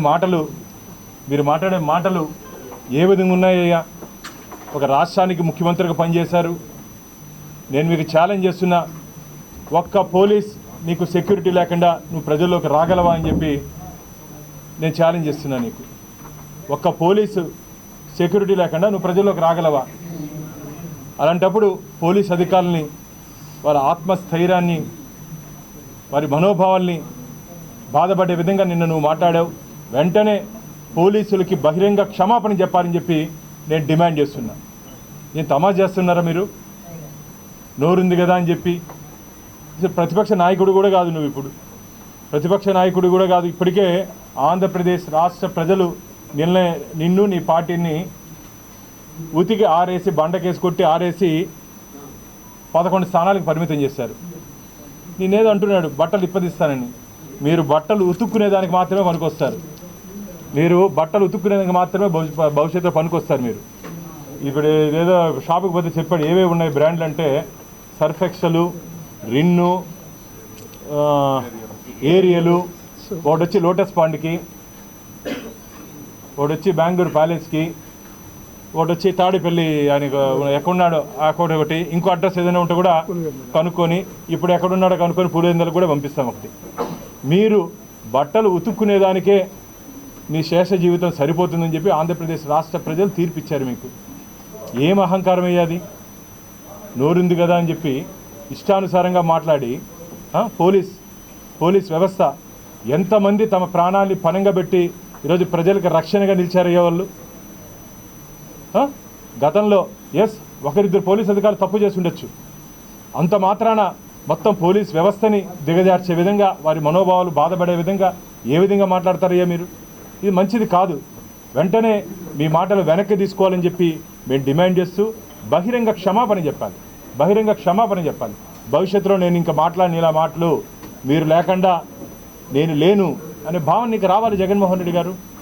మాట్లాడే మాటలు ఏ విధంగా ఉన్నాయ్యా? ఒక రాష్ట్రానికి ముఖ్యమంత్రిగా పనిచేశారు. నేను మీకు ఛాలెంజ్ చేస్తున్నా, ఒక్క పోలీస్ నీకు సెక్యూరిటీ లేకుండా నువ్వు ప్రజల్లోకి రాగలవా అని చెప్పి నేను ఛాలెంజ్ చేస్తున్నా నీకు. ఒక్క పోలీసు సెక్యూరిటీ లేకుండా నువ్వు ప్రజల్లోకి రాగలవా? అలాంటప్పుడు పోలీస్ అధికారులని, వారి ఆత్మస్థైర్యాన్ని, వారి మనోభావాల్ని బాధపడే విధంగా నిన్న నువ్వు మాట్లాడావు. వెంటనే పోలీసులకి బహిరంగ క్షమాపణ చెప్పాలని చెప్పి నేను డిమాండ్ చేస్తున్నా. నేను తమాషా చేస్తున్నారా మీరు? నోరుంది కదా అని చెప్పి. ప్రతిపక్ష నాయకుడు కూడా కాదు నువ్వు, ఇప్పుడు ప్రతిపక్ష నాయకుడు కూడా కాదు. ఇప్పటికే ఆంధ్రప్రదేశ్ రాష్ట్ర ప్రజలు నిన్ను నీ పార్టీని ఉతికి ఆరేసి, బండకేసి కొట్టి ఆరేసి 11 స్థానాలకు పరిమితం చేశారు. నేనేదో అంటున్నాడు బట్టలు ఇప్పదిస్తానని. మీరు బట్టలు ఉతుక్కునేదానికి మాత్రమే పనికొస్తారు. మీరు బట్టలు ఉతుక్కునేదానికి మాత్రమే భవిష్యత్తులో పనికొస్తారు మీరు. ఇప్పుడు ఏదో షాపుకి పోతే చెప్పాడు ఏవేవి ఉన్నాయి బ్రాండ్లు అంటే, సర్ఫ్ ఎక్సెల్, రిన్ను, ఏరియలు, ఒకటి వచ్చి లోటస్ పాండ్కి, ఒకటి వచ్చి బెంగళూరు ప్యాలెస్కి, ఒకటి వచ్చి తాడిపల్లి అని ఎక్కడున్నాడో ఒకటి, ఇంకో అడ్రస్ ఏదైనా ఉంటే కూడా కనుక్కొని, ఇప్పుడు ఎక్కడున్నాడో కనుక్కొని పులివెందులకు కూడా పంపిస్తాం ఒకటి. మీరు బట్టలు ఉతుక్కునేదానికే మీ శేష జీవితం సరిపోతుందని చెప్పి ఆంధ్రప్రదేశ్ రాష్ట్ర ప్రజలు తీర్పిచ్చారు మీకు. ఏం అహంకారం అయ్యాది? నోరుంది కదా అని చెప్పి ఇష్టానుసారంగా మాట్లాడి పోలీస్ వ్యవస్థ ఎంతమంది తమ ప్రాణాన్ని పణంగా పెట్టి ఈరోజు ప్రజలకు రక్షణగా నిలిచారయ్యే వాళ్ళు. గతంలో ఒకరిద్దరు పోలీస్ అధికారులు తప్పు చేసి ఉండొచ్చు. అంత మాత్రాన మొత్తం పోలీస్ వ్యవస్థని దిగజార్చే విధంగా, వారి మనోభావాలు బాధపడే విధంగా ఏ విధంగా మాట్లాడతారయ్యా మీరు? ఇది మంచిది కాదు. వెంటనే మీ మాటలు వెనక్కి తీసుకోవాలని చెప్పి మేము డిమాండ్ చేస్తూ బహిరంగ క్షమాపణ చెప్పాలి. భవిష్యత్తులో నేను ఇంకా మాట్లాడిన ఇలా మాటలు మీరు లేకుండా నేను లేను అనే భావన నీకు రావాలి జగన్మోహన్ రెడ్డి గారు.